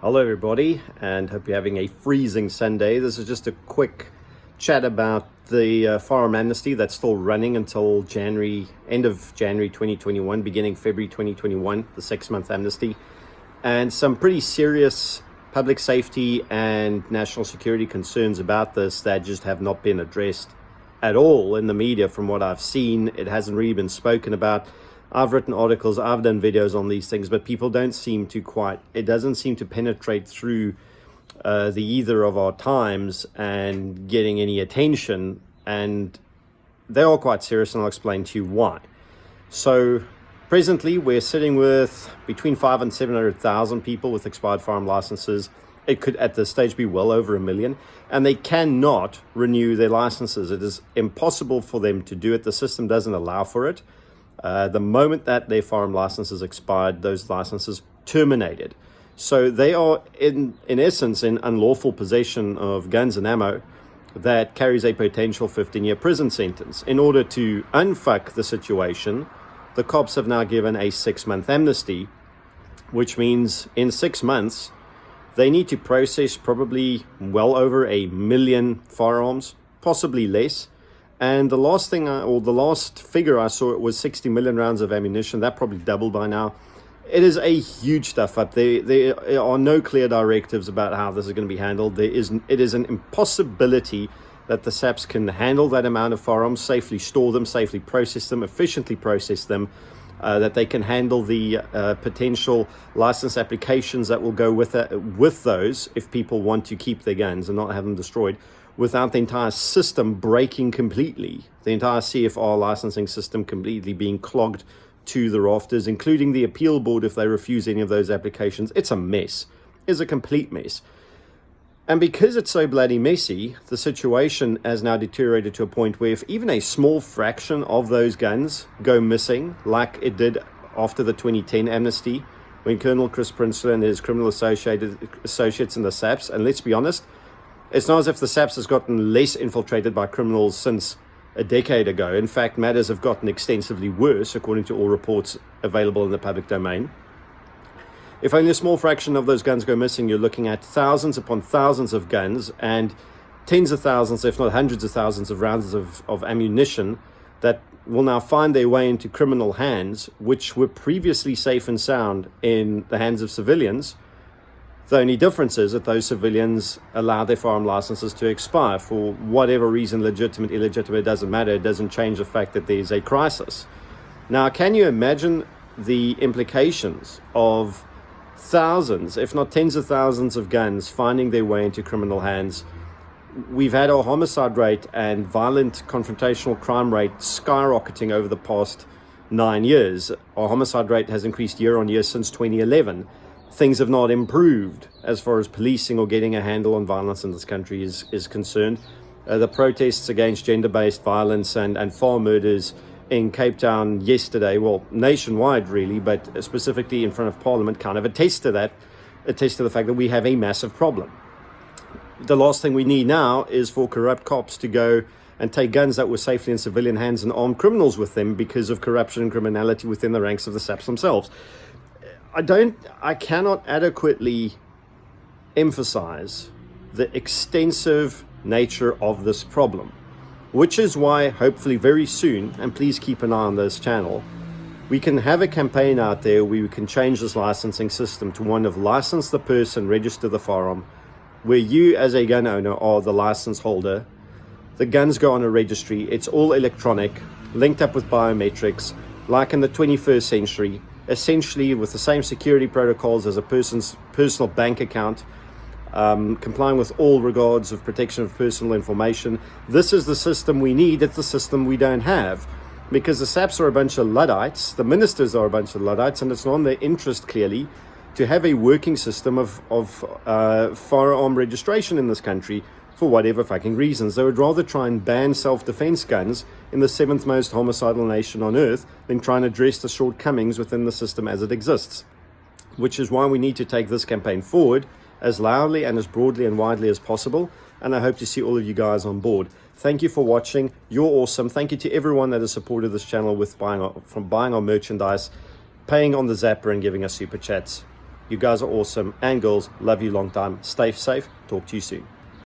Hello everybody, and hope you're having a freezing Sunday. This is just a quick chat about the Firearm Amnesty that's still running until end of January 2021, beginning February 2021, the 6-month amnesty, and some pretty serious public safety and national security concerns about this that just have not been addressed at all in the media. From what I've seen, it hasn't really been spoken about. I've written articles, I've done videos on these things, but people don't seem to it doesn't seem to penetrate through the either of our times and getting any attention, and they are quite serious, and I'll explain to you why. So presently we're sitting with between 500,000 and 700,000 people with expired firearm licenses. It could at this stage be well over 1 million, and they cannot renew their licenses. It is impossible for them to do it. The system doesn't allow for it. The moment that their firearm licenses expired, those licenses terminated. So they are in essence in unlawful possession of guns and ammo that carries a potential 15-year prison sentence. In order to unfuck the situation, the cops have now given a 6-month amnesty, which means in 6 months they need to process probably well over 1 million firearms, possibly less. And the last figure I saw, it was 60 million rounds of ammunition. That probably doubled by now. It is a huge stuff up. There are no clear directives about how this is going to be handled. It is an impossibility that the SAPs can handle that amount of firearms, safely store them, safely process them, efficiently process them, that they can handle the potential license applications that will go with those if people want to keep their guns and not have them destroyed, without the entire system breaking completely, the entire CFR licensing system completely being clogged to the rafters, including the appeal board if they refuse any of those applications. It's a mess. It's a complete mess. And because it's so bloody messy, the situation has now deteriorated to a point where if even a small fraction of those guns go missing, like it did after the 2010 amnesty, when Colonel Chris Princeton and his criminal associates in the SAPs, and let's be honest, it's not as if the SAPs has gotten less infiltrated by criminals since a decade ago. In fact, matters have gotten extensively worse, according to all reports available in the public domain. If only a small fraction of those guns go missing, you're looking at thousands upon thousands of guns and tens of thousands, if not hundreds of thousands of rounds of ammunition that will now find their way into criminal hands, which were previously safe and sound in the hands of civilians. The only difference is that those civilians allow their firearm licenses to expire for whatever reason, legitimate, illegitimate, it doesn't matter. It doesn't change the fact that there's a crisis. Now, can you imagine the implications of thousands, if not tens of thousands of guns finding their way into criminal hands? We've had our homicide rate and violent confrontational crime rate skyrocketing over the past 9 years. Our homicide rate has increased year on year since 2011. Things have not improved as far as policing or getting a handle on violence in this country is concerned. The protests against gender-based violence and farm murders in Cape Town yesterday, well, nationwide really, but specifically in front of Parliament, kind of attest to that, attest to the fact that we have a massive problem. The last thing we need now is for corrupt cops to go and take guns that were safely in civilian hands and arm criminals with them because of corruption and criminality within the ranks of the SAPs themselves. I cannot adequately emphasize the extensive nature of this problem, which is why hopefully very soon, and please keep an eye on this channel, we can have a campaign out there where we can change this licensing system to one of license the person, register the firearm, where you as a gun owner are the license holder. The guns go on a registry. It's all electronic, linked up with biometrics, like in the 21st century, essentially with the same security protocols as a person's personal bank account, complying with all regards of protection of personal information. This is the system we need. It's the system we don't have, because the SAPs are a bunch of Luddites, the ministers are a bunch of Luddites, and it's not in their interest, clearly, to have a working system of firearm registration in this country for whatever fucking reasons. They would rather try and ban self-defense guns in the 7th most homicidal nation on earth than try and address the shortcomings within the system as it exists, which is why we need to take this campaign forward as loudly and as broadly and widely as possible. And I hope to see all of you guys on board. Thank you for watching. You're awesome. Thank you to everyone that has supported this channel with buying our merchandise, paying on the Zapper and giving us super chats. You guys are awesome. And girls, love you long time. Stay safe. Talk to you soon.